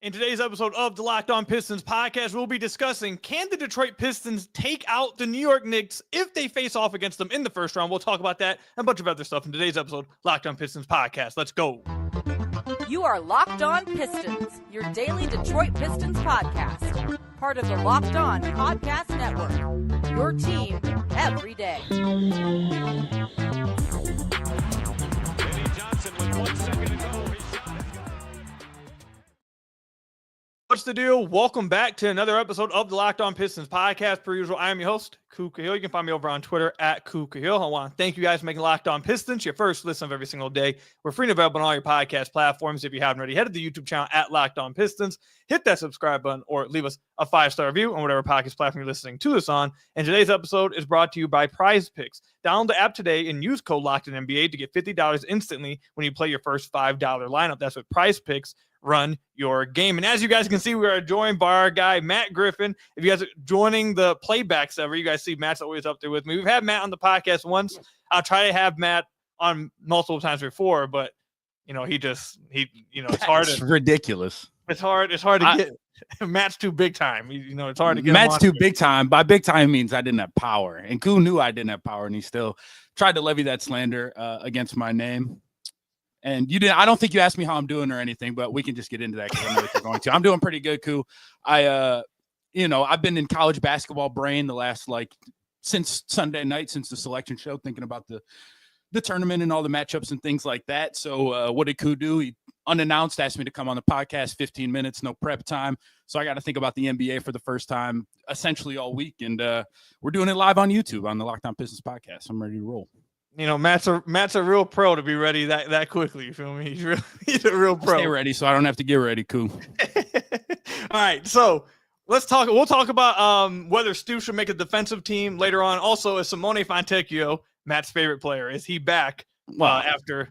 In today's episode of the Locked On Pistons podcast, we'll be discussing, can the Detroit Pistons take out the New York Knicks if they face off against them in the first round? We'll talk about that and a bunch of other stuff in today's episode, Locked On Pistons podcast. Let's go. You are Locked On Pistons, your daily Detroit Pistons podcast. Part of the Locked On Podcast Network, your team every day. Johnson with 1 second to go. What's the deal? Welcome back to another episode of the Locked On Pistons podcast. Per usual, I am your host, Ku Khahil. You can find me over on Twitter at Ku Khahil. I want to thank you guys for making Locked On Pistons your first listen of every single day. We're free and available on all your podcast platforms. If you haven't already, head to the YouTube channel at Locked On Pistons. Hit that subscribe button or leave us a 5-star review on whatever podcast platform you're listening to this on. And today's episode is brought to you by Prize Picks. Download the app today and use code LOCKEDONNBA to get $50 instantly when you play your first $5 lineup. That's what Prize Picks run your game. And as you guys can see, we are joined by our guy, Matt Griffin. If you guys are joining the playback server, you guys see Matt's always up there with me. We've had Matt on the podcast once. I'll try to have Matt on multiple times before, but it's hard. It's ridiculous. It's hard to get. Matt's too big time. It's hard to get. Matt's too big time. By big time means I didn't have power, and Ku knew I didn't have power, and he still tried to levy that slander against my name. And you didn't. I don't think you asked me how I'm doing or anything, but we can just get into that because I know that you're going to. I'm doing pretty good, Ku. I've been in college basketball brain since Sunday night, since the selection show, thinking about the tournament and all the matchups and things like that. So what did Ku do? He unannounced asked me to come on the podcast, 15 minutes, no prep time. So I got to think about the NBA for the first time, essentially all week. And we're doing it live on YouTube on the Locked On Pistons podcast. I'm ready to roll. Matt's a real pro to be ready that quickly. You feel me? He's a real pro. I'll stay ready, so I don't have to get ready, Ku. All right, so we'll talk about whether Stu should make a defensive team later on. Also, is Simone Fontecchio, Matt's favorite player, is he back after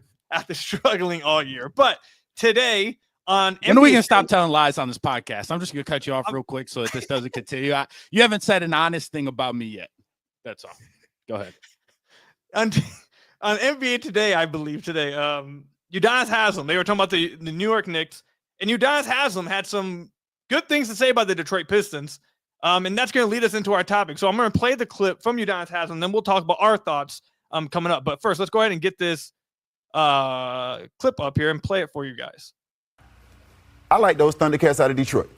struggling all year? But today on when are we gonna stop telling lies on this podcast? I'm just gonna cut you off real quick so that this doesn't continue. You haven't said an honest thing about me yet. That's all. Go ahead. On NBA Today, I believe today, Udonis Haslem, they were talking about the New York Knicks, and Udonis Haslem had some good things to say about the Detroit Pistons, and that's going to lead us into our topic. So I'm going to play the clip from Udonis Haslem, then we'll talk about our thoughts coming up. But first, let's go ahead and get this clip up here and play it for you guys. I like those Thundercats out of Detroit.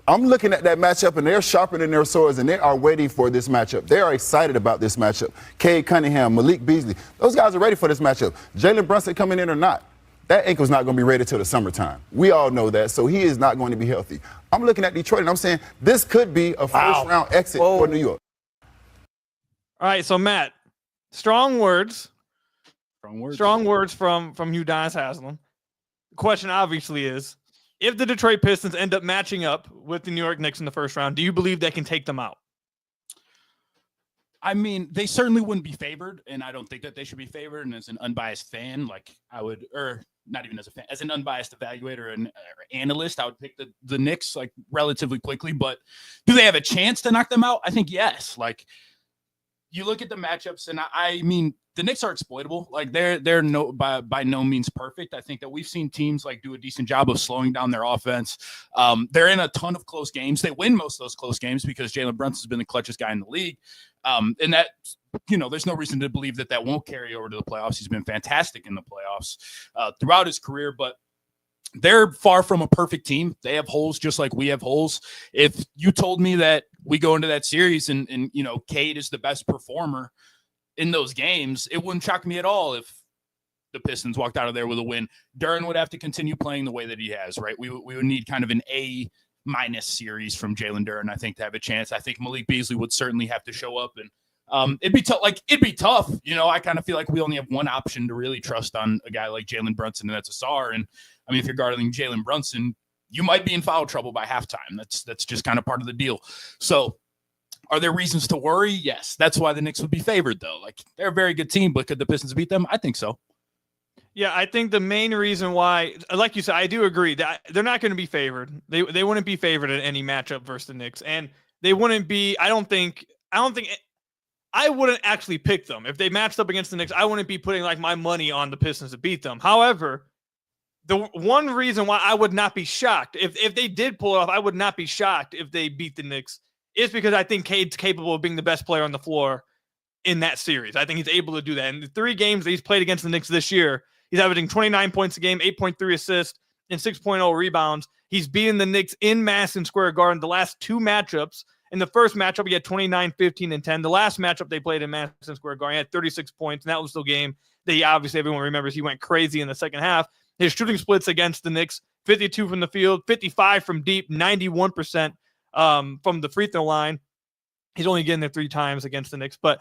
I'm looking at that matchup, and they're sharpening their swords, and they are waiting for this matchup. They are excited about this matchup. Cade Cunningham, Malik Beasley, those guys are ready for this matchup. Jalen Brunson coming in or not, that ankle's not going to be ready till the summertime. We all know that, so he is not going to be healthy. I'm looking at Detroit, and I'm saying this could be a first-round exit for New York. All right, so Matt, strong words from Udonis Haslem. The question obviously is, if the Detroit Pistons end up matching up with the New York Knicks in the first round, do you believe they can take them out? I mean, they certainly wouldn't be favored, and I don't think that they should be favored. And as an unbiased fan, I would, or not even as a fan, as an unbiased evaluator and analyst, I would pick the Knicks relatively quickly. But do they have a chance to knock them out? I think yes. You look at the matchups, and I mean, the Knicks are exploitable. They're by no means perfect. I think that we've seen teams do a decent job of slowing down their offense. They're in a ton of close games. They win most of those close games because Jalen Brunson's been the clutchest guy in the league. And that, there's no reason to believe that won't carry over to the playoffs. He's been fantastic in the playoffs throughout his career, but they're far from a perfect team. They have holes just like we have holes. If you told me that we go into that series and Cade is the best performer in those games, it wouldn't shock me at all if the Pistons walked out of there with a win. Duren would have to continue playing the way that he has, right? We would need kind of an A- series from Jalen Duren, I think, to have a chance. I think Malik Beasley would certainly have to show up, and it'd be tough. It'd be tough. I kind of feel like we only have one option to really trust on a guy like Jalen Brunson, and that's Ausar. And I mean, if you're guarding Jalen Brunson, you might be in foul trouble by halftime. That's just kind of part of the deal. So are there reasons to worry? Yes. That's why the Knicks would be favored, though. They're a very good team, but could the Pistons beat them? I think so. Yeah, I think the main reason why, like you said, I do agree that they're not going to be favored. They wouldn't be favored in any matchup versus the Knicks, and they wouldn't be. I don't think I wouldn't actually pick them if they matched up against the Knicks. I wouldn't be putting my money on the Pistons to beat them. However, the one reason why I would not be shocked if they did pull it off, I would not be shocked if they beat the Knicks, is because I think Cade's capable of being the best player on the floor in that series. I think he's able to do that. In the 3 games that he's played against the Knicks this year, he's averaging 29 points a game, 8.3 assists, and 6.0 rebounds. He's beaten the Knicks in Madison Square Garden the last 2 matchups. In the first matchup, he had 29, 15, and 10. The last matchup they played in Madison Square Garden, he had 36 points, and that was the game that he obviously, everyone remembers, he went crazy in the second half. His shooting splits against the Knicks, 52 from the field, 55 from deep, 91% from the free throw line. He's only getting there 3 times against the Knicks. But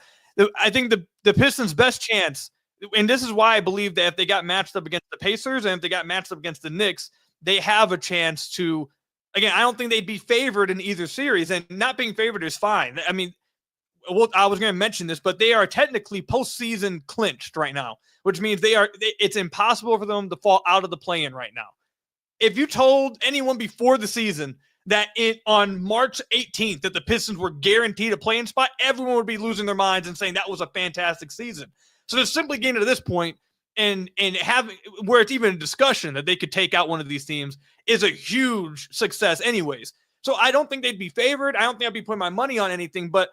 I think the Pistons' best chance, and this is why I believe that if they got matched up against the Pacers and if they got matched up against the Knicks, they have a chance to, again, I don't think they'd be favored in either series, and not being favored is fine. I mean, I was going to mention this, but they are technically postseason clinched right now, which means it's impossible for them to fall out of the play-in right now. If you told anyone before the season that on March 18th that the Pistons were guaranteed a play-in spot, everyone would be losing their minds and saying that was a fantastic season. So they're simply getting to this point and having where it's even a discussion that they could take out one of these teams is a huge success anyways. So I don't think they'd be favored. I don't think I'd be putting my money on anything, but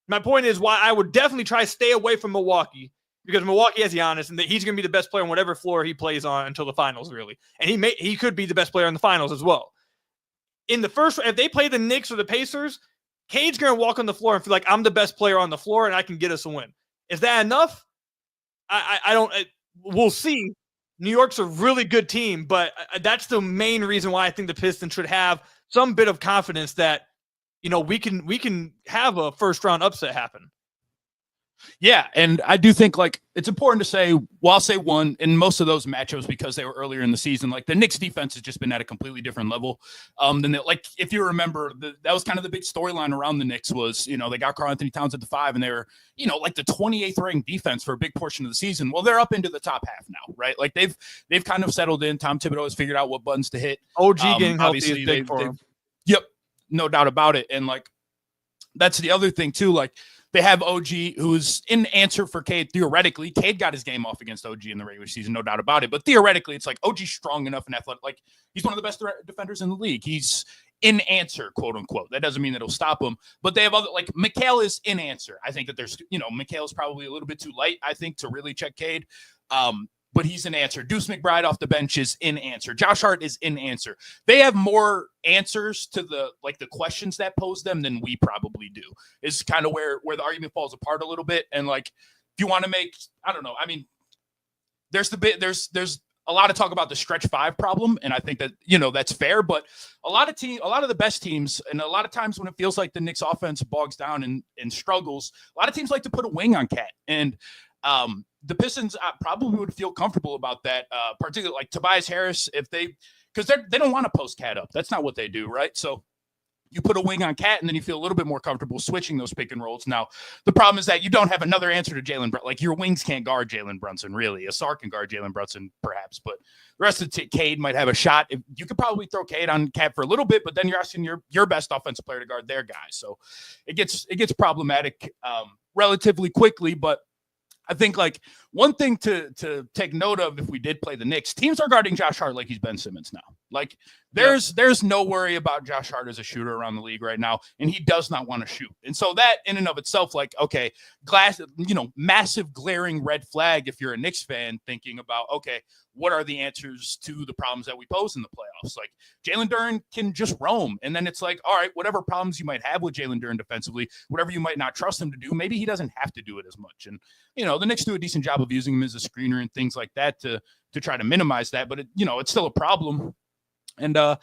my point is why I would definitely try to stay away from Milwaukee, because Milwaukee has Giannis, and that he's going to be the best player on whatever floor he plays on until the finals, really. And he could be the best player in the finals as well. In the first, if they play the Knicks or the Pacers, Cade's going to walk on the floor and feel like I'm the best player on the floor and I can get us a win. Is that enough? I don't. We'll see. New York's a really good team, but that's the main reason why I think the Pistons should have some bit of confidence that, you know, we can have a first round upset happen. Yeah, and I do think, like, it's important to say, well, I'll say one, in most of those matchups, because they were earlier in the season, like, the Knicks defense has just been at a completely different level. Like, if you remember, that was kind of the big storyline around the Knicks was, you know, they got Karl-Anthony Towns at the 5, and they were, you know, like the 28th ranked defense for a big portion of the season. Well, they're up into the top half now, right? Like, they've kind of settled in. Tom Thibodeau has figured out what buttons to hit. OG getting healthy is big for him. Yep, no doubt about it. And, like, that's the other thing, too, like, they have OG, who's in answer for Cade. Theoretically, Cade got his game off against OG in the regular season, no doubt about it. But theoretically, it's like OG's strong enough and athletic. Like, he's one of the best defenders in the league. He's in answer, quote unquote. That doesn't mean that it'll stop him. But they have other, like, Mikal is in answer. I think that there's, you know, Mikal is probably a little bit too light, I think, to really check Cade. But he's in answer. Deuce McBride off the bench is in answer. Josh Hart is in answer. They have more answers to the questions that pose them than we probably do. Is kind of where the argument falls apart a little bit. And, like, if you want to make, I don't know. I mean, there's a lot of talk about the stretch 5 problem, and I think that, you know, that's fair. But a lot of the best teams, and a lot of times when it feels like the Knicks offense bogs down and struggles, a lot of teams like to put a wing on Cat. And the Pistons probably would feel comfortable about that, particularly like Tobias Harris, because they don't want to post Cat up. That's not what they do, right? So you put a wing on Cat, and then you feel a little bit more comfortable switching those pick and rolls. Now, the problem is that you don't have another answer to Jalen Brunson. Like, your wings can't guard Jalen Brunson, really. Ausar can guard Jalen Brunson, perhaps, but the rest of Cade might have a shot. You could probably throw Cade on Cat for a little bit, but then you're asking your best offensive player to guard their guy. So it gets problematic relatively quickly, but I think, like, one thing to take note of if we did play the Knicks, teams are guarding Josh Hart like he's Ben Simmons now. Like, there's no worry about Josh Hart as a shooter around the league right now, and he does not want to shoot. And so that in and of itself, like, okay, massive glaring red flag if you're a Knicks fan thinking about, okay, what are the answers to the problems that we pose in the playoffs? Like, Jalen Duren can just roam. And then it's like, all right, whatever problems you might have with Jalen Duren defensively, whatever you might not trust him to do, maybe he doesn't have to do it as much. And, you know, the Knicks do a decent job of using him as a screener and things like that to try to minimize that. But, it's still a problem. And I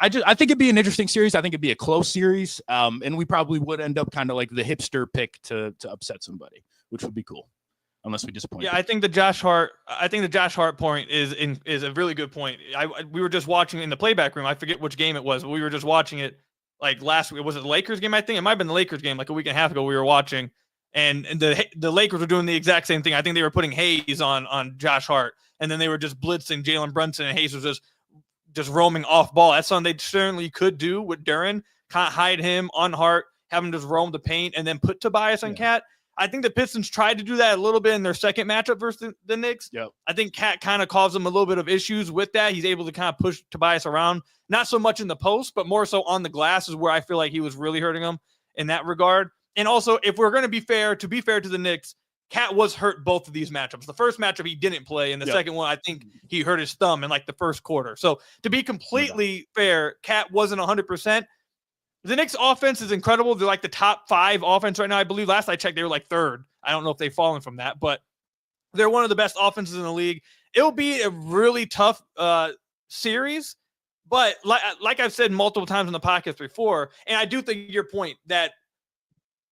think it'd be an interesting series. I think it'd be a close series. And we probably would end up kind of like the hipster pick to upset somebody, which would be cool. Unless we disappoint. Yeah, I think the Josh Hart point is a really good point. We were just watching in the playback room. I forget which game it was, but we were just watching it like last week. Was it the Lakers game? I think it might have been the Lakers game like a week and a half ago. We were watching, and the Lakers were doing the exact same thing. I think they were putting Hayes on Josh Hart, and then they were just blitzing Jalen Brunson, and Hayes was just roaming off ball. That's something they certainly could do with Duren. Can't hide him on Hart, have him just roam the paint, and then put Tobias on Cat. I think the Pistons tried to do that a little bit in their second matchup versus the Knicks. Yep. I think Cat kind of caused them a little bit of issues with that. He's able to kind of push Tobias around, not so much in the post, but more so on the glass is where I feel like he was really hurting him in that regard. And also, if we're going to be fair to the Knicks, Cat was hurt both of these matchups. The first matchup he didn't play, and the second one I think he hurt his thumb in like the first quarter. So to be completely fair, Cat wasn't 100%. The Knicks offense is incredible. They're like the top 5 offense right now. I believe last I checked, they were like 3rd. I don't know if they've fallen from that, but they're one of the best offenses in the league. It'll be a really tough series, but like I've said multiple times in the podcast before, and I do think your point that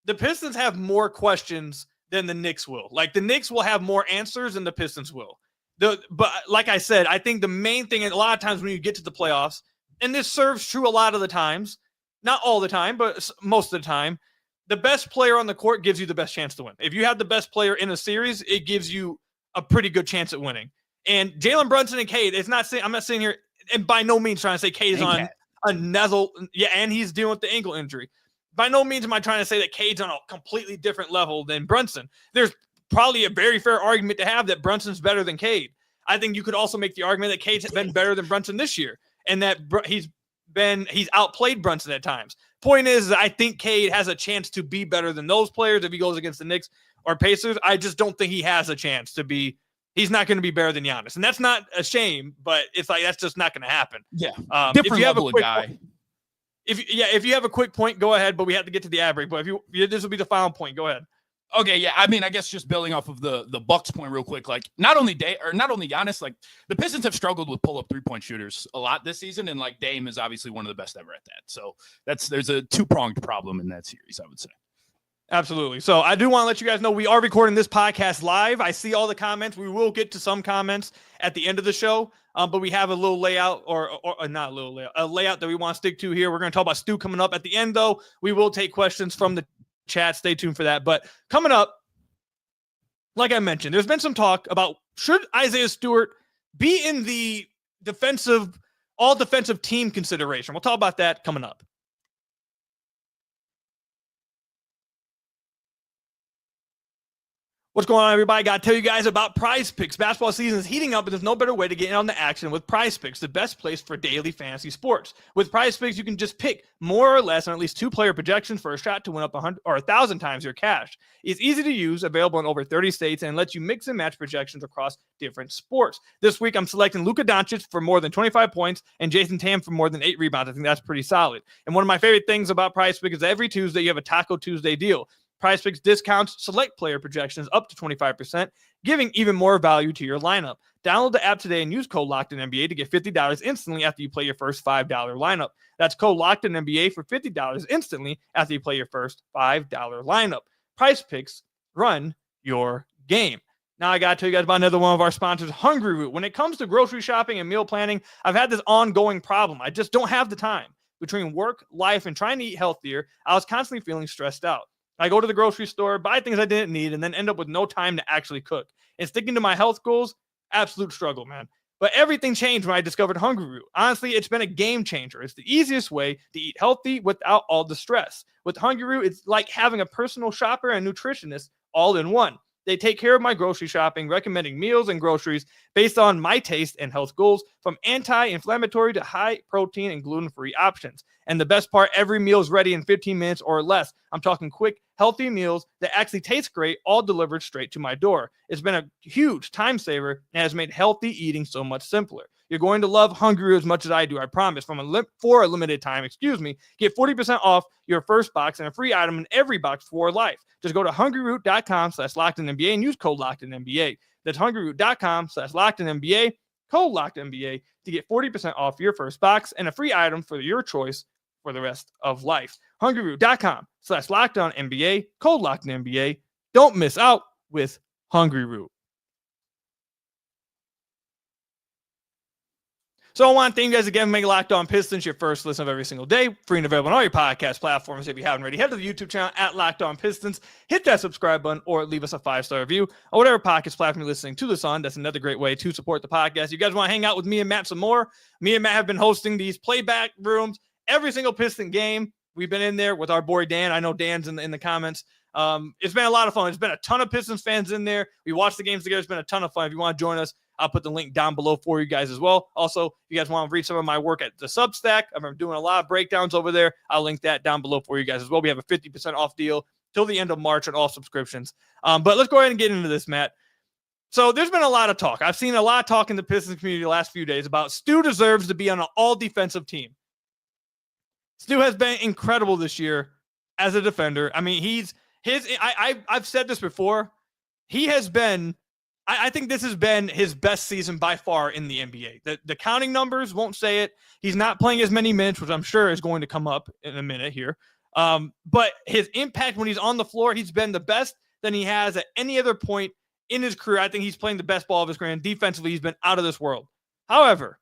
the Pistons have more questions than the Knicks will. Like the Knicks will have more answers than the Pistons will. But like I said, I think the main thing, and a lot of times when you get to the playoffs, and this serves true a lot of the times, not all the time, but most of the time, the best player on the court gives you the best chance to win. If you have the best player in a series, it gives you a pretty good chance at winning. And Jalen Brunson and Cade, I'm not sitting here and by no means trying to say Cade is on a nuzzle. Yeah, and he's dealing with the ankle injury. By no means am I trying to say that Cade's on a completely different level than Brunson. There's probably a very fair argument to have that Brunson's better than Cade. I think you could also make the argument that Cade's been better than Brunson this year, and that he's outplayed Brunson at times. Point is, I think Cade has a chance to be better than those players if he goes against the Knicks or Pacers. I just don't think he has a chance to be. He's not going to be better than Giannis, and that's not a shame, but it's like that's just not going to happen. Yeah, different level of guy. If you have a quick point, go ahead. But we have to get to the ad break. But this will be the final point. Go ahead. Okay, yeah. I mean, I guess just building off of the Bucks point real quick. Like, not only Giannis, like the Pistons have struggled with pull-up 3-point shooters a lot this season, and like Dame is obviously one of the best ever at that. So there's a 2-pronged problem in that series, I would say. Absolutely. So I do want to let you guys know we are recording this podcast live. I see all the comments. We will get to some comments at the end of the show, but we have a little layout or not a little layout, a layout that we want to stick to here. We're going to talk about Stu coming up at the end, though. We will take questions from the chat. Stay tuned for that. But coming up, like I mentioned, there's been some talk about should Isaiah Stewart be in the all defensive team consideration. We'll talk about that coming up. What's going on, everybody? Got to tell you guys about Prize Picks. Basketball season is heating up, and there's no better way to get in on the action with Prize Picks, the best place for daily fantasy sports. With Prize Picks, you can just pick more or less on at least 2-player projections for a shot to win up 100 or 1,000 times your cash. It's easy to use, available in over 30 states, and lets you mix and match projections across different sports. This week, I'm selecting Luka Doncic for more than 25 points and Jason Tatum for more than 8 rebounds. I think that's pretty solid. And one of my favorite things about Prize Picks is every Tuesday, you have a Taco Tuesday deal. Prize Picks discounts select player projections up to 25%, giving even more value to your lineup. Download the app today and use code LOCKEDONNBA to get $50 instantly after you play your first $5 lineup. That's code LOCKEDONNBA for $50 instantly after you play your first $5 lineup. Prize Picks, run your game. Now I got to tell you guys about another one of our sponsors, Hungry Root. When it comes to grocery shopping and meal planning, I've had this ongoing problem. I just don't have the time. Between work, life, and trying to eat healthier, I was constantly feeling stressed out. I go to the grocery store, buy things I didn't need, and then end up with no time to actually cook. And sticking to my health goals, absolute struggle, man. But everything changed when I discovered Hungry Root. Honestly, it's been a game changer. It's the easiest way to eat healthy without all the stress. With Hungry Root, it's like having a personal shopper and nutritionist all in one. They take care of my grocery shopping, recommending meals and groceries based on my taste and health goals, from anti-inflammatory to high protein and gluten-free options. And the best part, every meal is ready in 15 minutes or less. I'm talking quick, healthy meals that actually taste great, all delivered straight to my door. It's been a huge time saver and has made healthy eating so much simpler. You're going to love Hungry Root as much as I do, I promise. For a limited time, get 40% off your first box and a free item in every box for life. Just go to hungryroot.com/LockedInNBA and use code LockedInNBA. That's hungryroot.com/LockedInNBA, code LockedInNBA to get 40% off your first box and a free item for your choice for the rest of life. hungryroot.com/LockedOnNBA, code LockedInNBA. Don't miss out with Hungry Root. So I want to thank you guys again for making Locked On Pistons your first listen of every single day. Free and available on all your podcast platforms. If you haven't already, head to the YouTube channel at Locked On Pistons. Hit that subscribe button or leave us a 5-star review on whatever podcast platform you're listening to this on. That's another great way to support the podcast. You guys want to hang out with me and Matt some more? Me and Matt have been hosting these playback rooms every single Piston game. We've been in there with our boy Dan. I know Dan's in the comments. It's been a lot of fun. It's been a ton of Pistons fans in there. We watched the games together. It's been a ton of fun. If you want to join us, I'll put the link down below for you guys as well. Also, if you guys want to read some of my work at the Substack, I'm doing a lot of breakdowns over there. I'll link that down below for you guys as well. We have a 50% off deal till the end of March on all subscriptions. But let's go ahead and get into this, Matt. So there's been a lot of talk. I've seen a lot of talk in the Pistons community the last few days about Stu deserves to be on an all-defensive team. Stu has been incredible this year as a defender. I mean, I've said this before. He has been, I think this has been his best season by far in the NBA. The counting numbers won't say it. He's not playing as many minutes, which I'm sure is going to come up in a minute here. But his impact when he's on the floor, he's been the best than he has at any other point in his career. I think he's playing the best ball of his career, and defensively, he's been out of this world. However,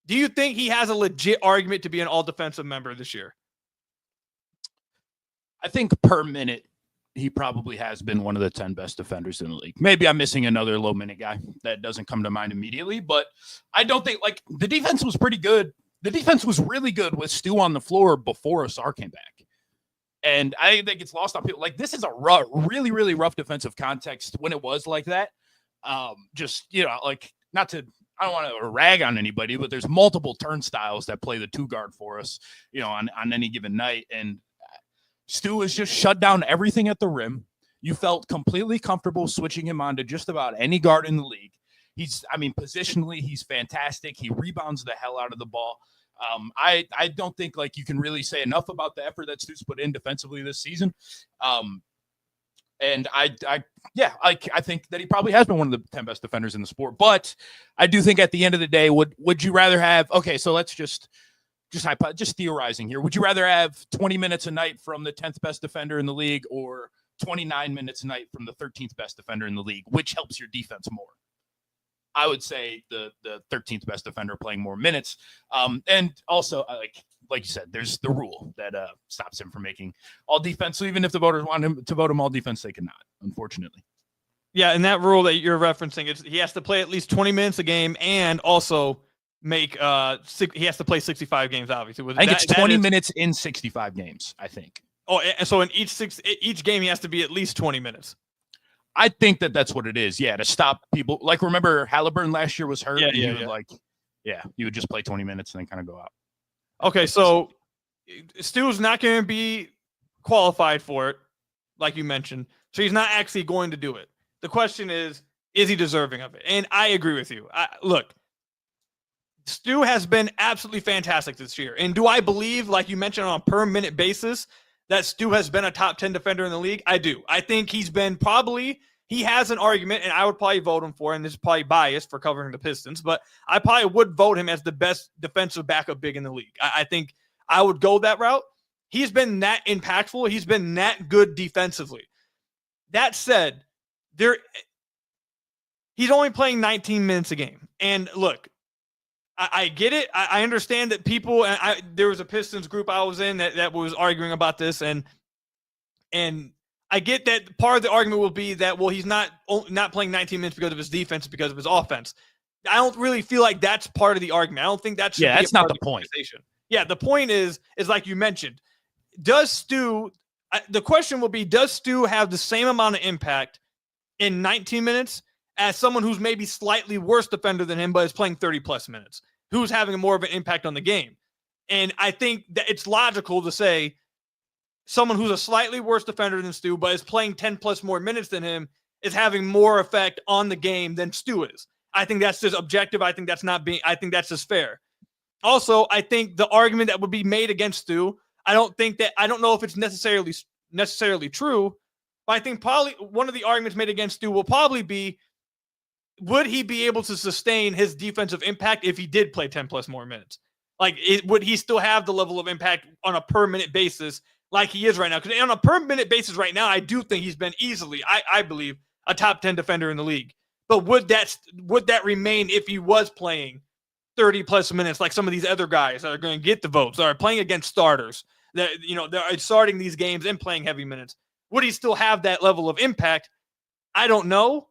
do you think he has a legit argument to be an all-defensive member this year? I think per minute, he probably has been one of the 10 best defenders in the league. Maybe I'm missing another low-minute guy that doesn't come to mind immediately, but I don't think, like, the defense was pretty good. The defense was really good with Stu on the floor before Ausar came back. And I think it's lost on people. Like, this is a really, really rough defensive context when it was like that. Just, you know, like, I don't want to rag on anybody, but there's multiple turnstiles that play the 2-guard for us, you know, on any given night. And Stu has just shut down everything at the rim. You felt completely comfortable switching him on to just about any guard in the league. Positionally, he's fantastic. He rebounds the hell out of the ball. I don't think like you can really say enough about the effort that Stu's put in defensively this season. And I think that he probably has been one of the 10 best defenders in the sport. But I do think at the end of the day, would you rather have, okay, so let's just theorizing here. Would you rather have 20 minutes a night from the 10th best defender in the league or 29 minutes a night from the 13th best defender in the league? Which helps your defense more? I would say the 13th best defender playing more minutes. And also, like you said, there's the rule that stops him from making all defense. So even if the voters want him to vote him all defense, they cannot, unfortunately. Yeah, and that rule that you're referencing, he has to play at least 20 minutes a game and also make he has to play 65 games, obviously. I think it's 20 minutes in 65 games, I think. Oh, and so in each game, he has to be at least 20 minutes. I think that's what it is. Yeah, to stop people. Like, remember Halliburton last year was hurt. Yeah. You would just play 20 minutes and then kind of go out. Okay, so Stu's not going to be qualified for it, like you mentioned. So he's not actually going to do it. The question is he deserving of it? And I agree with you. Look, Stu has been absolutely fantastic this year. And do I believe, like you mentioned, on a per minute basis, that Stu has been a top 10 defender in the league? I do. I think he has an argument, and I would probably vote him for, and this is probably biased for covering the Pistons, but I probably would vote him as the best defensive backup big in the league. I think I would go that route. He's been that impactful. He's been that good defensively. That said, he's only playing 19 minutes a game. And look, I get it. I understand that people, there was a Pistons group I was in that was arguing about this, and I get that part of the argument will be that, well, he's not playing 19 minutes because of his defense, because of his offense. I don't really feel like that's part of the argument. I don't think that should be that's not the point. Yeah, the point is like you mentioned, the question will be, does Stu have the same amount of impact in 19 minutes as someone who's maybe slightly worse defender than him, but is playing 30-plus minutes, who's having more of an impact on the game? And I think that it's logical to say someone who's a slightly worse defender than Stu, but is playing 10-plus more minutes than him, is having more effect on the game than Stu is. I think that's just objective. I think that's just fair. Also, I think the argument that would be made against Stu, I don't know if it's necessarily true, but I think probably one of the arguments made against Stu will probably be, would he be able to sustain his defensive impact if he did play 10-plus more minutes? Like, would he still have the level of impact on a per-minute basis like he is right now? Because on a per-minute basis right now, I do think he's been easily, I believe, a top 10 defender in the league. But would that remain if he was playing 30-plus minutes like some of these other guys that are going to get the votes, that are playing against starters, that they're starting these games and playing heavy minutes? Would he still have that level of impact? I don't know.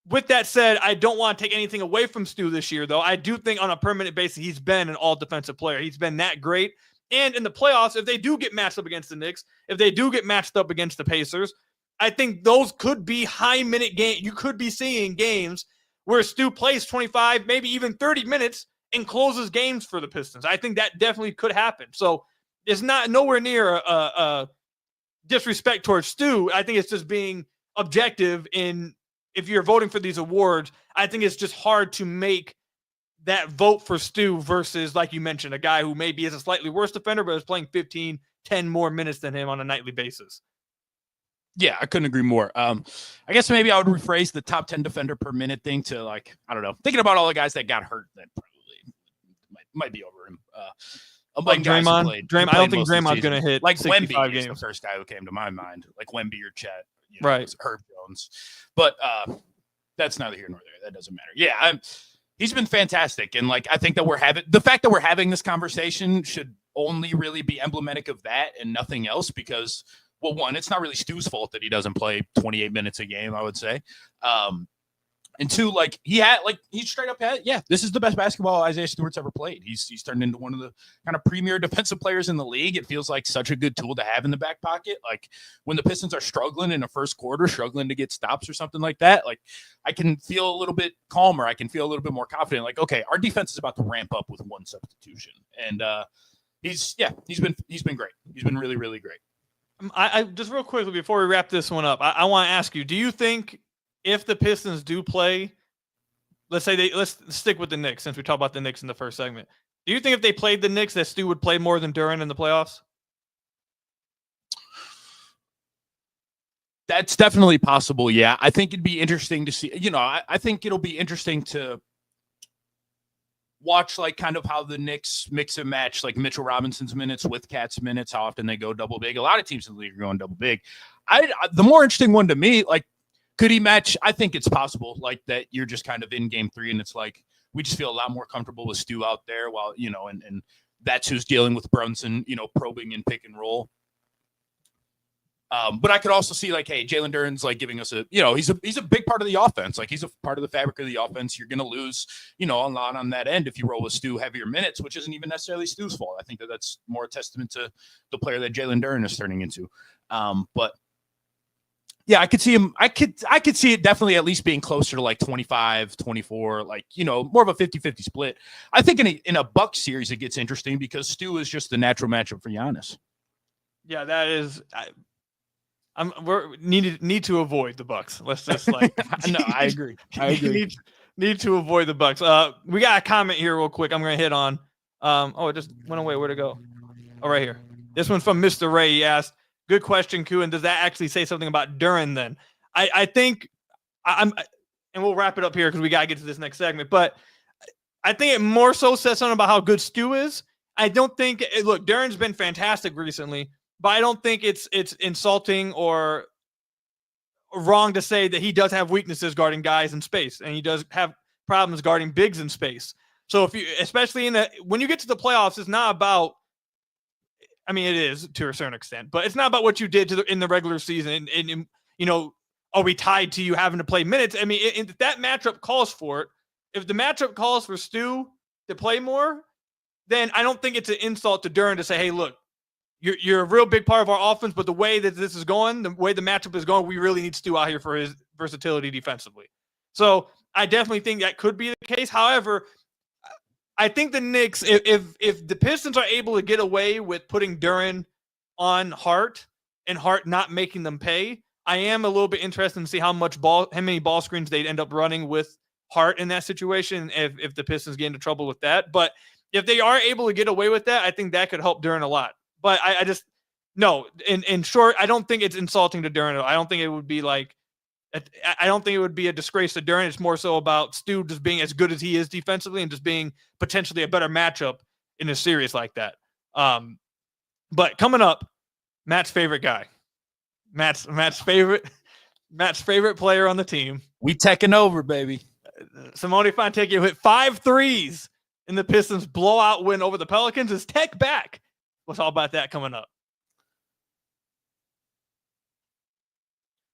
With that said, I don't want to take anything away from Stu this year, though. I do think on a per-minute basis, he's been an all-defensive player. He's been that great. And in the playoffs, if they do get matched up against the Knicks, if they do get matched up against the Pacers, I think those could be high-minute games. You could be seeing games where Stu plays 25, maybe even 30 minutes and closes games for the Pistons. I think that definitely could happen. So it's not nowhere near a disrespect towards Stu. I think it's just being objective in if you're voting for these awards. I think it's just hard to make that vote for Stu versus, like you mentioned, a guy who maybe is a slightly worse defender, but is playing 15, 10 more minutes than him on a nightly basis. Yeah, I couldn't agree more. I guess maybe I would rephrase the top 10 defender per minute thing to, like, I don't know, thinking about all the guys that got hurt that probably might be over him. Like Draymond. I don't think Draymond's going to hit like 65 Wemby games. Is the first guy who came to my mind, like Wemby or Chet, right? Herb Jones, but that's neither here nor there. That doesn't matter. Yeah, he's been fantastic, and like I think that the fact that we're having this conversation should only really be emblematic of that and nothing else, because, well, one, it's not really Stu's fault that he doesn't play 28 minutes a game, I would say. And two, like he straight up had, this is the best basketball Isaiah Stewart's ever played. He's turned into one of the kind of premier defensive players in the league. It feels like such a good tool to have in the back pocket. Like when the Pistons are struggling in the first quarter, struggling to get stops or something like that, like I can feel a little bit calmer. I can feel a little bit more confident. Like, okay, our defense is about to ramp up with one substitution. And he's been great. He's been really, really great. I just real quickly before we wrap this one up, I want to ask you, do you think if the Pistons do play, let's stick with the Knicks since we talked about the Knicks in the first segment. Do you think if they played the Knicks that Stu would play more than Duren in the playoffs? That's definitely possible. Yeah. I think it'd be interesting to see, I think it'll be interesting to watch like kind of how the Knicks mix and match like Mitchell Robinson's minutes with Cat's minutes, how often they go double big. A lot of teams in the league are going double big. The more interesting one to me, like, could he match? I think it's possible, like that you're just kind of in game 3 and it's like we just feel a lot more comfortable with Stu out there while, and that's who's dealing with Brunson, probing and pick and roll. But I could also see like, hey, Jalen Duren's like giving us he's a big part of the offense. Like he's a part of the fabric of the offense. You're going to lose, a lot on that end if you roll with Stu heavier minutes, which isn't even necessarily Stu's fault. I think that's more a testament to the player that Jalen Duren is turning into. But yeah, I could see him. I could see it definitely at least being closer to like 25, 24, like, more of a 50-50 split. I think in a Bucks series, it gets interesting because Stu is just the natural matchup for Giannis. Yeah, that is. Need to avoid the Bucks. Let's just like. No, I agree. Need to avoid the Bucks. We got a comment here real quick. I'm going to hit on. It just went away. Where'd it go? Oh, right here. This one's from Mr. Ray. He asked, good question, Ku. And does that actually say something about Duren then? I think and we'll wrap it up here because we got to get to this next segment. But I think it more so says something about how good Stu is. I don't think look, Duren's been fantastic recently, but I don't think it's insulting or wrong to say that he does have weaknesses guarding guys in space, and he does have problems guarding bigs in space. So if you, especially when you get to the playoffs, it's not about. I mean, it is to a certain extent, but it's not about what you did in the regular season. And are we tied to you having to play minutes? I mean, if that matchup calls for it, if the matchup calls for Stu to play more, then I don't think it's an insult to Duren to say, hey, look, you're a real big part of our offense, but the way that this is going, the way the matchup is going, we really need Stu out here for his versatility defensively. So I definitely think that could be the case. However, I think the Knicks, if the Pistons are able to get away with putting Duren on Hart and Hart not making them pay, I am a little bit interested in see how many ball screens they'd end up running with Hart in that situation if the Pistons get into trouble with that. But if they are able to get away with that, I think that could help Duren a lot. But I just no. In short, I don't think it's insulting to Duren. I don't think it would be like. I don't think it would be a disgrace to Duren. It's more so about Stu just being as good as he is defensively and just being potentially a better matchup in a series like that. But coming up, Matt's favorite guy, Matt's favorite player on the team. We taking over, baby. Simone Fontecchio hit 5 threes in the Pistons blowout win over the Pelicans. Is Tech back? We'll talk about that coming up.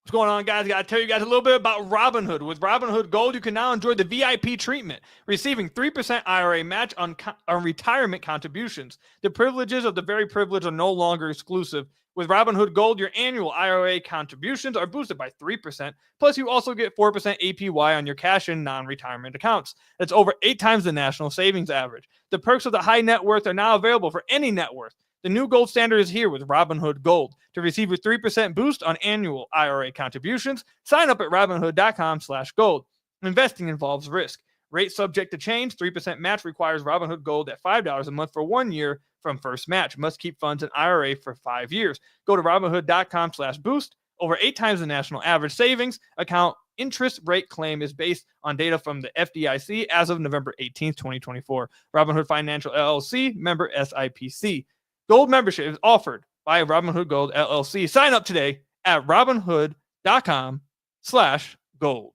What's going on, guys? I got to tell you guys a little bit about Robinhood. With Robinhood Gold, you can now enjoy the VIP treatment, receiving 3% IRA match on retirement contributions. The privileges of the very privileged are no longer exclusive. With Robinhood Gold, your annual IRA contributions are boosted by 3%, plus you also get 4% APY on your cash and non-retirement accounts. That's over 8 times the national savings average. The perks of the high net worth are now available for any net worth. The new gold standard is here with Robinhood Gold. To receive your 3% boost on annual IRA contributions, sign up at Robinhood.com/gold. Investing involves risk. Rate subject to change. 3% match requires Robinhood Gold at $5 a month for 1 year from first match. Must keep funds in IRA for 5 years. Go to Robinhood.com/boost. Over 8 times the national average savings account interest rate claim is based on data from the FDIC as of November 18th, 2024. Robinhood Financial LLC, member SIPC. Gold membership is offered by Robinhood Gold LLC. Sign up today at Robinhood.com/gold.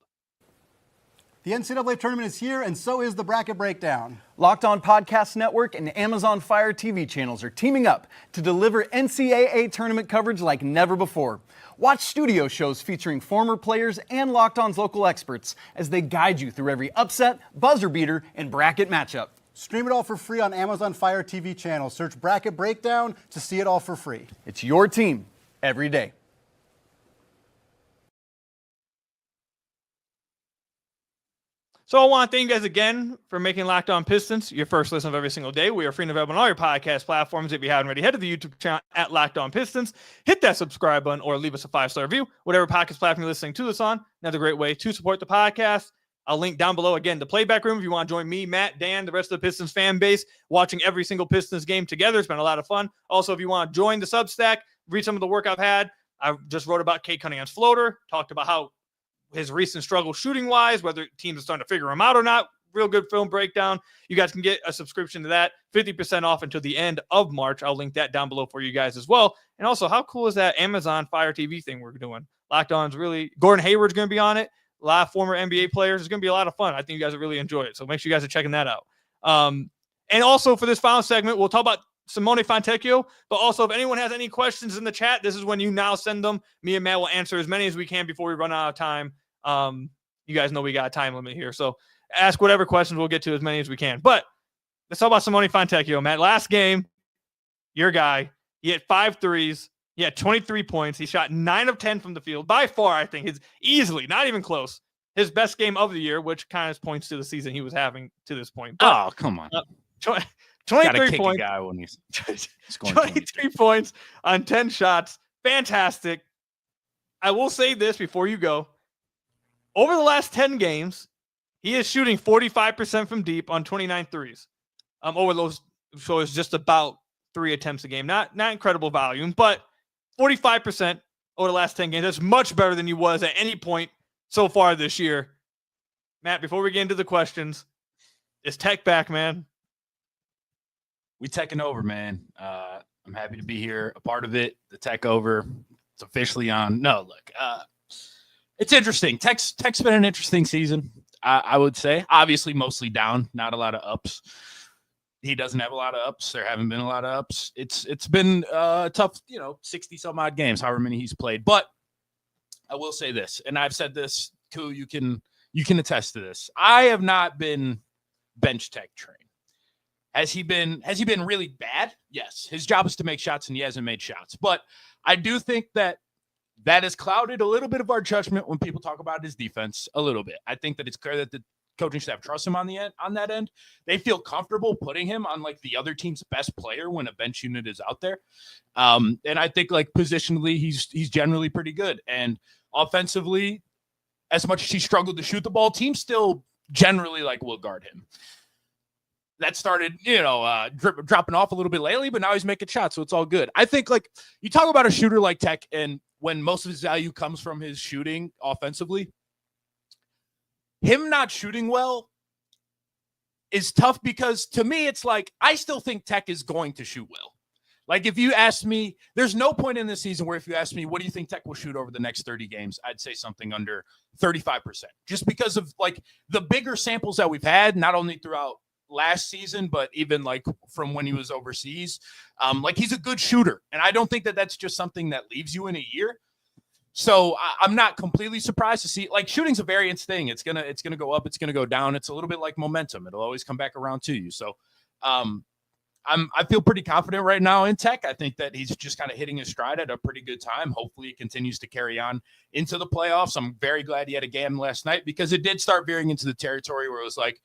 The NCAA tournament is here, and so is the bracket breakdown. Locked On Podcast Network and Amazon Fire TV channels are teaming up to deliver NCAA tournament coverage like never before. Watch studio shows featuring former players and Locked On's local experts as they guide you through every upset, buzzer beater, and bracket matchup. Stream it all for free on Amazon Fire TV channel. Search Bracket Breakdown to see it all for free. It's your team every day. So I want to thank you guys again for making Locked On Pistons your first listen of every single day. We are free and available on all your podcast platforms. If you haven't already, head to the YouTube channel at Locked On Pistons. Hit that subscribe button or leave us a 5-star review. Whatever podcast platform you're listening to this on, another great way to support the podcast. I'll link down below, again, the playback room if you want to join me, Matt, Dan, the rest of the Pistons fan base, watching every single Pistons game together. It's been a lot of fun. Also, if you want to join the Substack, read some of the work I've had. I just wrote about Cade Cunningham's floater, talked about how his recent struggle shooting-wise, whether teams are starting to figure him out or not. Real good film breakdown. You guys can get a subscription to that, 50% off until the end of March. I'll link that down below for you guys as well. And also, how cool is that Amazon Fire TV thing we're doing? Locked On's really – Gordon Hayward's going to be on it. A lot of former NBA players. It's going to be a lot of fun. I think you guys will really enjoy it. So make sure you guys are checking that out. And also for this final segment, we'll talk about Simone Fontecchio, but also if anyone has any questions in the chat, this is when you now send them. Me and Matt will answer as many as we can before we run out of time. You guys know we got a time limit here. So ask whatever questions, we'll get to as many as we can. But let's talk about Simone Fontecchio, Matt. Last game, your guy, he hit 5 threes. He had 23 points. He shot 9 of 10 from the field. By far, I think, his easily, not even close, his best game of the year, which kind of points to the season he was having to this point. But, come on. 23 points. Guy when he's 23 points on 10 shots. Fantastic. I will say this before you go. Over the last 10 games, he is shooting 45% from deep on 29 threes. Over those, so it's just about 3 attempts a game. Not incredible volume, but 45% over the last 10 games. That's much better than he was at any point so far this year. Matt, before we get into the questions, is Tech back, man? We teching over, man. I'm happy to be here, a part of it. The Tech over. It's officially on. No, look, it's interesting. Tech's been an interesting season, I would say. Obviously, mostly down, not a lot of ups. He doesn't have a lot of ups. There haven't been a lot of ups. It's been tough, 60 some odd games, however many he's played. But I will say this, and I've said this too. You can attest to this. I have not been bench Tech trained. Has he been really bad? Yes. His job is to make shots, and he hasn't made shots. But I do think that has clouded a little bit of our judgment when people talk about his defense a little bit. I think that it's clear that the coaching staff trusts him on that end. They feel comfortable putting him on like the other team's best player when a bench unit is out there. And I think like positionally, he's generally pretty good. And offensively, as much as he struggled to shoot the ball, teams still generally like will guard him. That started, dropping off a little bit lately, but now he's making shots, so it's all good. I think like you talk about a shooter like Tech, and when most of his value comes from his shooting offensively, him not shooting well is tough because to me, it's like, I still think Tech is going to shoot well. Like if you ask me, there's no point in this season where if you ask me, what do you think Tech will shoot over the next 30 games? I'd say something under 35%, just because of like the bigger samples that we've had, not only throughout last season, but even like from when he was overseas. Like he's a good shooter. And I don't think that that's just something that leaves you in a year. So I'm not completely surprised to see, like, shooting's a variance thing. It's gonna go up, it's gonna go down. It's a little bit like momentum. It'll always come back around to you. So I feel pretty confident right now in Tech. I think that he's just kind of hitting his stride at a pretty good time. Hopefully it continues to carry on into the playoffs. I'm very glad he had a game last night because it did start veering into the territory where it was like,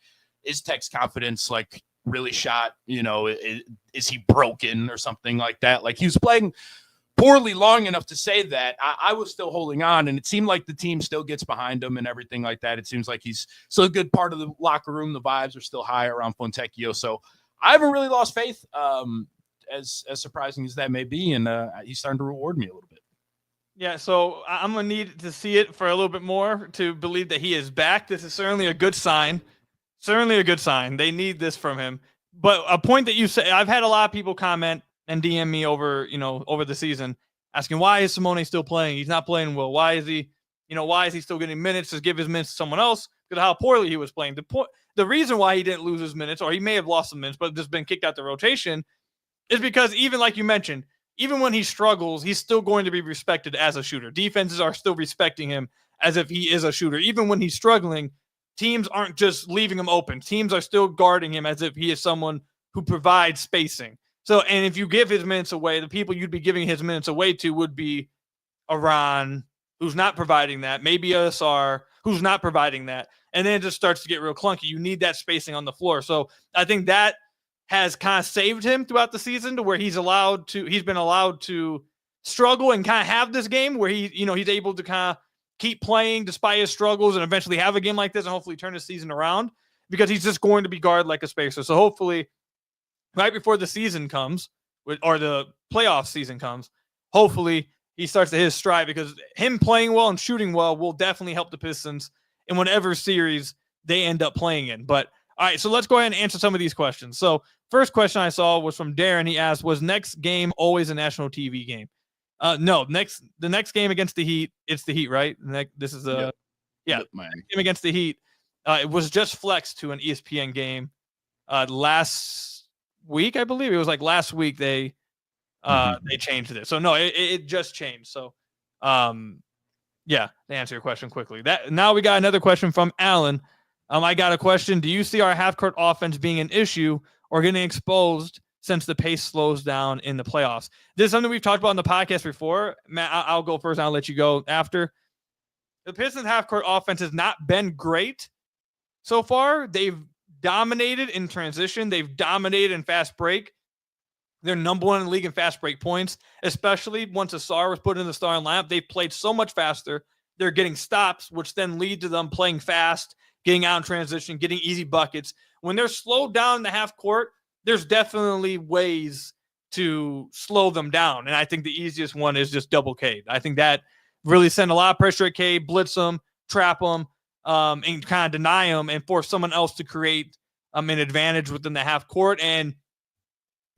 is Tech's confidence like really shot? You know, is he broken or something like that? Like, he was playing poorly long enough to say that. I was still holding on, and it seemed like the team still gets behind him and everything like that. It seems like he's still a good part of the locker room. The vibes are still high around Fontecchio. So I haven't really lost faith, as surprising as that may be, and he's starting to reward me a little bit. Yeah, so I'm going to need to see it for a little bit more to believe that he is back. This is certainly a good sign. Certainly a good sign. They need this from him. But a point that you say, I've had a lot of people comment and DM me over the season asking, why is Simone still playing? He's not playing well. Why is he still getting minutes? Just give his minutes to someone else because of how poorly he was playing. The reason why he didn't lose his minutes, or he may have lost some minutes, but just been kicked out the rotation, is because even like you mentioned, even when he struggles, he's still going to be respected as a shooter. Defenses are still respecting him as if he is a shooter. Even when he's struggling, teams aren't just leaving him open. Teams are still guarding him as if he is someone who provides spacing. So, and if you give his minutes away, the people you'd be giving his minutes away to would be Iran, who's not providing that, maybe Ausar, who's not providing that. And then it just starts to get real clunky. You need that spacing on the floor. So I think that has kind of saved him throughout the season to where he's been allowed to struggle and kind of have this game where he's able to kind of keep playing despite his struggles and eventually have a game like this and hopefully turn the season around because he's just going to be guarded like a spacer. So hopefully right before the season comes or the playoff season comes, hopefully he starts to hit his stride because him playing well and shooting well will definitely help the Pistons in whatever series they end up playing in. But all right, so let's go ahead and answer some of these questions. So first question I saw was from Darren. He asked, was next game always a national TV game? No, the next game against the Heat, it's the Heat, right? This is game against the Heat. It was just flexed to an ESPN game last week, I believe. It was like last week they changed it. So no, it just changed. So to answer your question quickly. Now we got another question from Alan. I got a question. Do you see our half-court offense being an issue or getting exposed since the pace slows down in the playoffs? This is something we've talked about on the podcast before. Matt, I'll go first and I'll let you go after. The Pistons half-court offense has not been great so far. They've dominated in transition. They've dominated in fast break. They're number one in the league in fast break points, especially once Ausar was put in the starting lineup. They've played so much faster. They're getting stops, which then lead to them playing fast, getting out in transition, getting easy buckets. When they're slowed down in the half court, there's definitely ways to slow them down. And I think the easiest one is just double Cade. I think that really send a lot of pressure at Cade, blitz him, trap him, and kind of deny him and force someone else to create an advantage within the half court. And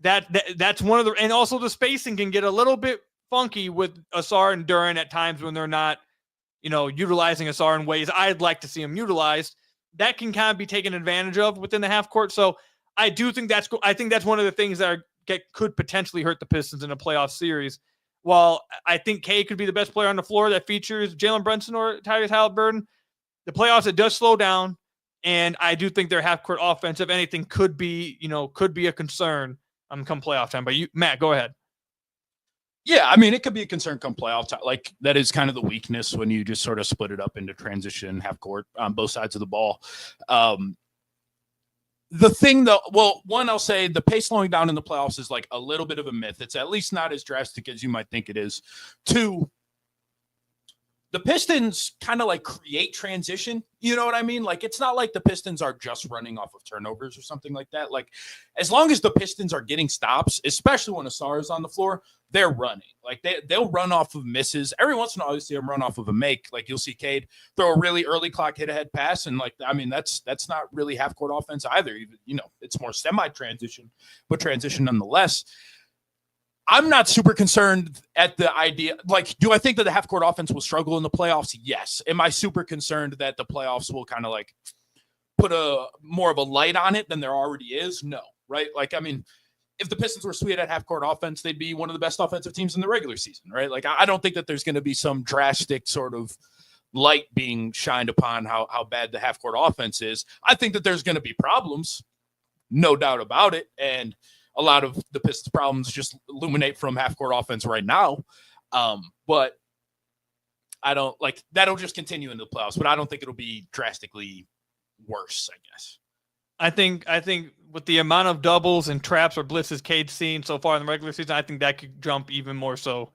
that's one of the, and also the spacing can get a little bit funky with Ausar and Duren at times when they're not, utilizing Ausar in ways I'd like to see him utilized. That can kind of be taken advantage of within the half court. So I do think that's one of the things that could potentially hurt the Pistons in a playoff series. While I think Cade could be the best player on the floor that features Jalen Brunson or Tyrese Halliburton, the playoffs, it does slow down. And I do think their half court offense, if anything, could be a concern come playoff time. But Matt, go ahead. Yeah, I mean, it could be a concern come playoff time. Like, that is kind of the weakness when you just sort of split it up into transition, half court on both sides of the ball. The thing, though, well, one, I'll say the pace slowing down in the playoffs is like a little bit of a myth. It's at least not as drastic as you might think it is. Two, the Pistons kind of like create transition. You know what I mean? Like, it's not like the Pistons are just running off of turnovers or something like that. Like, as long as the Pistons are getting stops, especially when Ausar is on the floor, they're running. Like, they'll run off of misses. Every once in a while, you see them run off of a make. Like, you'll see Cade throw a really early clock hit ahead pass. And like, I mean, that's not really half court offense either. It's more semi-transition, but transition nonetheless. I'm not super concerned at the idea. Like, do I think that the half-court offense will struggle in the playoffs? Yes. Am I super concerned that the playoffs will kind of like put a more of a light on it than there already is? No. Right? Like, I mean, if the Pistons were sweet at half-court offense, they'd be one of the best offensive teams in the regular season, right? Like, I don't think that there's going to be some drastic sort of light being shined upon how bad the half-court offense is. I think that there's going to be problems, no doubt about it, and a lot of the Pistons' problems just illuminate from half-court offense right now. But I don't like that'll just continue into the playoffs, but I don't think it'll be drastically worse, I guess. I think with the amount of doubles and traps or blitzes Cade's seen so far in the regular season, I think that could jump even more so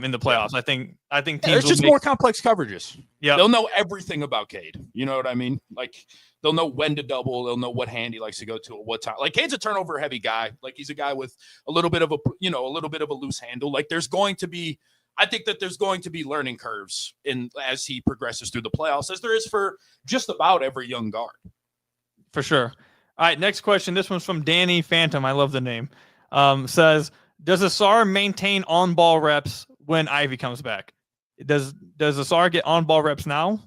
in the playoffs. I think teams there's just more complex coverages. Yeah, they'll know everything about Cade. You know what I mean? Like, they'll know when to double. They'll know what hand he likes to go to at what time. Like, Cade's a turnover heavy guy. Like, he's a guy with a little bit of a loose handle. Like, I think that there's going to be learning curves as he progresses through the playoffs, as there is for just about every young guard. For sure. All right, next question. This one's from Danny Phantom. I love the name. Says, does Ausar maintain on-ball reps when Ivy comes back? Does Ausar get on-ball reps now?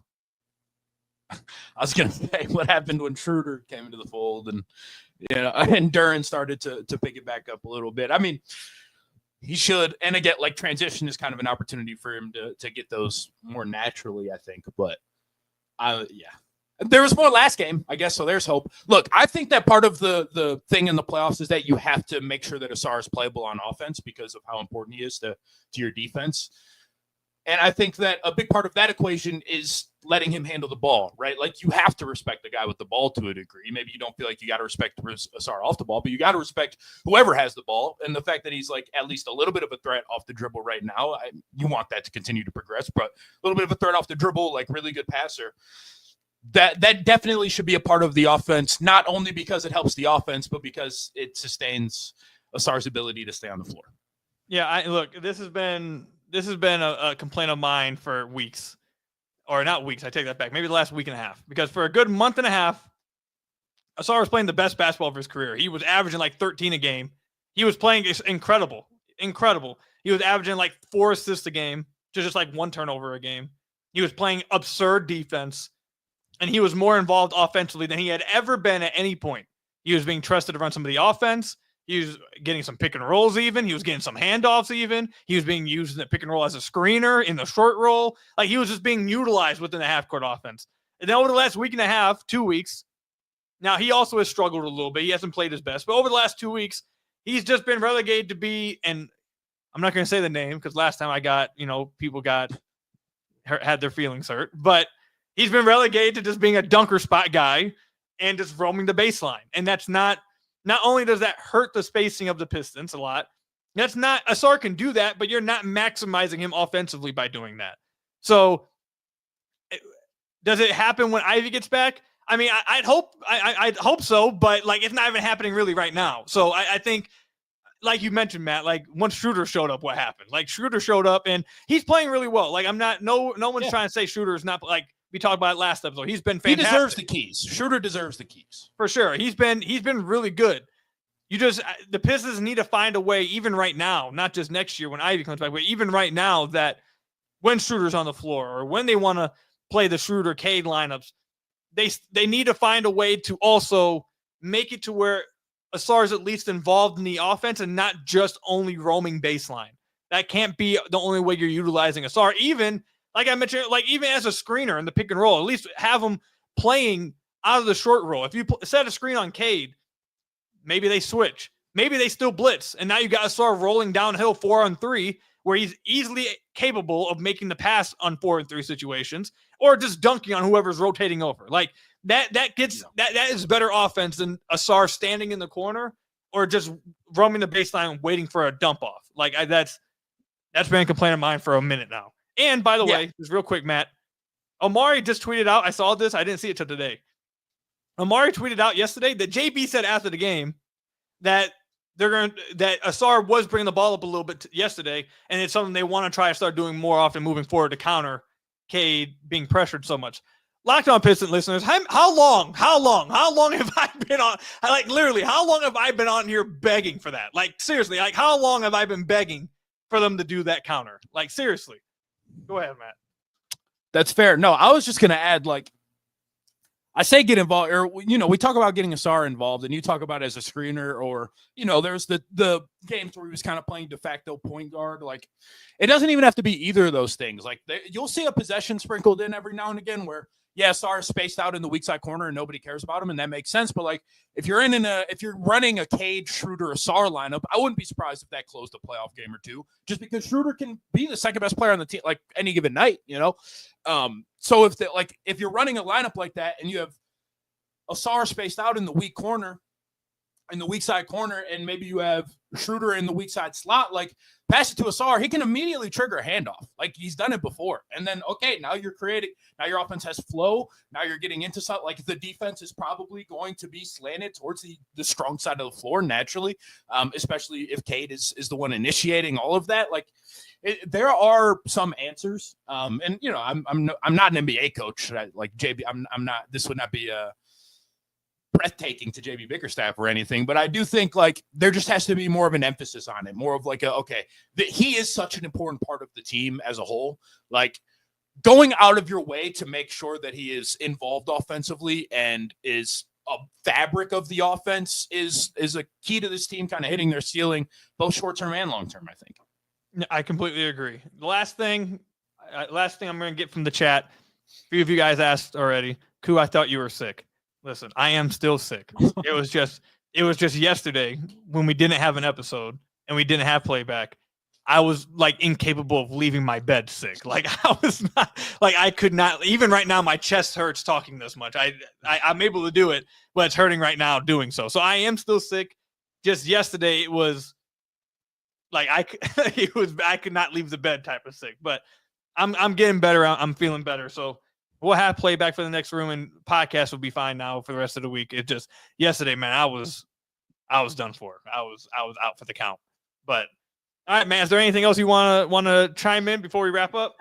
I was going to say, what happened when Schroeder came into the fold and Duren started to pick it back up a little bit. I mean, he should. And again, like, transition is kind of an opportunity for him to get those more naturally, I think. But, yeah. There was more last game, I guess, so there's hope. Look, I think that part of the thing in the playoffs is that you have to make sure that Ausar is playable on offense because of how important he is to your defense. And I think that a big part of that equation is letting him handle the ball, right? Like, you have to respect the guy with the ball to a degree. Maybe you don't feel like you got to respect Ausar off the ball, but you got to respect whoever has the ball. And the fact that he's, like, at least a little bit of a threat off the dribble right now, you want that to continue to progress, but a little bit of a threat off the dribble, like, really good passer. That definitely should be a part of the offense, not only because it helps the offense, but because it sustains Ausar's ability to stay on the floor. Yeah, look, this has been a complaint of mine for weeks. Or not weeks, I take that back. Maybe the last week and a half. Because for a good month and a half, Ausar was playing the best basketball of his career. He was averaging like 13 a game. He was playing incredible. He was averaging like 4 assists a game, just like 1 turnover a game. He was playing absurd defense. And he was more involved offensively than he had ever been at any point. He was being trusted to run some of the offense. He was getting some pick and rolls even. He was getting some handoffs even. He was being used in the pick and roll as a screener in the short roll. Like, he was just being utilized within the half-court offense. And then over the last week and a half, 2 weeks, now he also has struggled a little bit. He hasn't played his best. But over the last 2 weeks, he's just been relegated to be, and I'm not going to say the name because last time people had their feelings hurt. But he's been relegated to just being a dunker spot guy and just roaming the baseline. And that's not only does that hurt the spacing of the Pistons a lot, Ausar can do that, but you're not maximizing him offensively by doing that. So does it happen when Ivy gets back? I mean, I'd hope so, but like, it's not even happening really right now. So I think, like you mentioned, Matt, like, once Schroeder showed up, what happened? Like, Schroeder showed up and he's playing really well. Like, no one's trying to say Schroeder is not, like, we talked about it last episode. He's been fantastic. He deserves the keys. Schroeder deserves the keys. For sure. He's been really good. The Pistons need to find a way, even right now, not just next year when Ivy comes back, but even right now, that when Schroeder's on the floor or when they want to play the Schroeder Cade lineups, they need to find a way to also make it to where Ausar is at least involved in the offense and not just only roaming baseline. That can't be the only way you're utilizing Ausar. Even, like I mentioned, like, even as a screener in the pick and roll, at least have him playing out of the short roll. If you set a screen on Cade, maybe they switch. Maybe they still blitz. And now you got Ausar rolling downhill 4-on-3, where he's easily capable of making the pass on 4-on-3 situations, or just dunking on whoever's rotating over. Like, that is better offense than Ausar standing in the corner or just roaming the baseline waiting for a dump off. Like, that's been a complaint of mine for a minute now. And by the way, just real quick, Matt, Omari just tweeted out, I saw this, I didn't see it till today. Omari tweeted out yesterday that JB said after the game that Ausar was bringing the ball up a little bit yesterday, and it's something they want to try to start doing more often moving forward to counter Cade being pressured so much. Locked On Piston listeners, how long have I been on? Like, literally, how long have I been on here begging for that? Like, seriously, like, how long have I been begging for them to do that counter? Like, seriously. Go ahead, Matt. That's fair. No, I was just going to add, like, I say get involved, or we talk about getting Ausar involved, and you talk about it as a screener, or there's the games where he was kind of playing de facto point guard. Like, it doesn't even have to be either of those things. Like, you'll see a possession sprinkled in every now and again where Ausar is spaced out in the weak side corner and nobody cares about him, and that makes sense. But like, if you're running a Cade, Schroeder, Ausar lineup, I wouldn't be surprised if that closed a playoff game or two, just because Schroeder can be the second best player on the team, like any given night, So if you're running a lineup like that and you have Ausar spaced out in the weak side corner, and maybe you have Schroeder in the weak side slot, like, pass it to Ausar, he can immediately trigger a handoff. Like, he's done it before. And then, okay, now your offense has flow. Now you're getting into something like the defense is probably going to be slanted towards the strong side of the floor naturally, especially if Cade is the one initiating all of that. Like, there are some answers. And I'm not an NBA coach like JB. I'm not. This would not be breathtaking to JB Bickerstaff or anything, but I do think like there just has to be more of an emphasis on it, more of like that he is such an important part of the team as a whole. Like, going out of your way to make sure that he is involved offensively and is a fabric of the offense is a key to this team kind of hitting their ceiling, both short term and long term, I think. I completely agree. The last thing I'm going to get from the chat, a few of you guys asked already, Ku, I thought you were sick. Listen, I am still sick. It was just yesterday when we didn't have an episode and we didn't have playback. I was like incapable of leaving my bed sick. Like, I was not, like, I could not, even right now, my chest hurts talking this much. I'm able to do it, but it's hurting right now doing so. So I am still sick. Just yesterday, it was like, I could not leave the bed type of sick, but I'm getting better. I'm feeling better. So we'll have playback for the next room, and podcast will be fine now for the rest of the week. It just yesterday, man, I was done for. I was out for the count. But all right, man, is there anything else you want to chime in before we wrap up?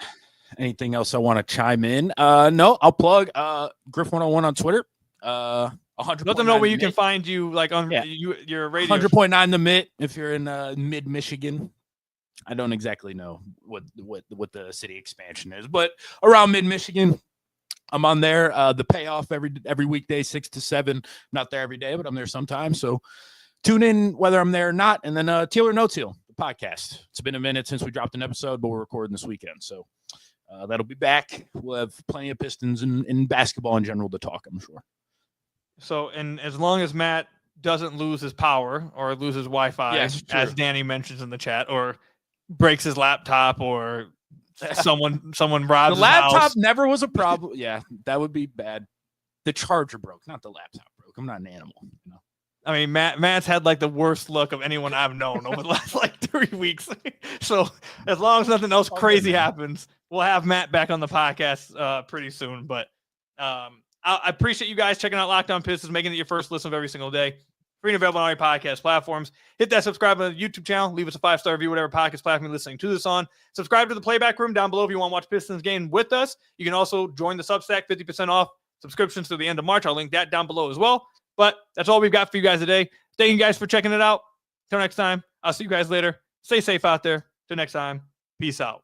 Anything else I want to chime in? No, I'll plug Griff101 on Twitter. 100. Let them know where you can find you, like on your radio. 100.9 The Mitt if you're in mid Michigan. I don't exactly know what the city expansion is, but around mid Michigan. I'm on there. The payoff every weekday, 6 to 7. Not there every day, but I'm there sometimes. So tune in whether I'm there or not. And then Teal or No Teal, the podcast. It's been a minute since we dropped an episode, but we're recording this weekend. So that'll be back. We'll have plenty of Pistons and basketball in general to talk, I'm sure. So, and as long as Matt doesn't lose his power or loses Wi-Fi, as Danny mentions in the chat, or breaks his laptop, or someone robs the laptop house. Never was a problem. Yeah, that would be bad. The charger broke, not the laptop broke. I'm not an animal. I mean, Matt's had like the worst luck of anyone I've known over the last like 3 weeks. So as long as nothing else crazy happens, we'll have Matt back on the podcast pretty soon. But I appreciate you guys checking out Locked On Pistons, making it your first listen of every single day. Free and available on all your podcast platforms. Hit that subscribe on the YouTube channel. Leave us a 5-star review, whatever podcast platform you're listening to this on. Subscribe to the Playback Room down below if you want to watch Pistons game with us. You can also join the Substack, 50% off subscriptions to the end of March. I'll link that down below as well. But that's all we've got for you guys today. Thank you guys for checking it out. Till next time, I'll see you guys later. Stay safe out there. Till next time, peace out.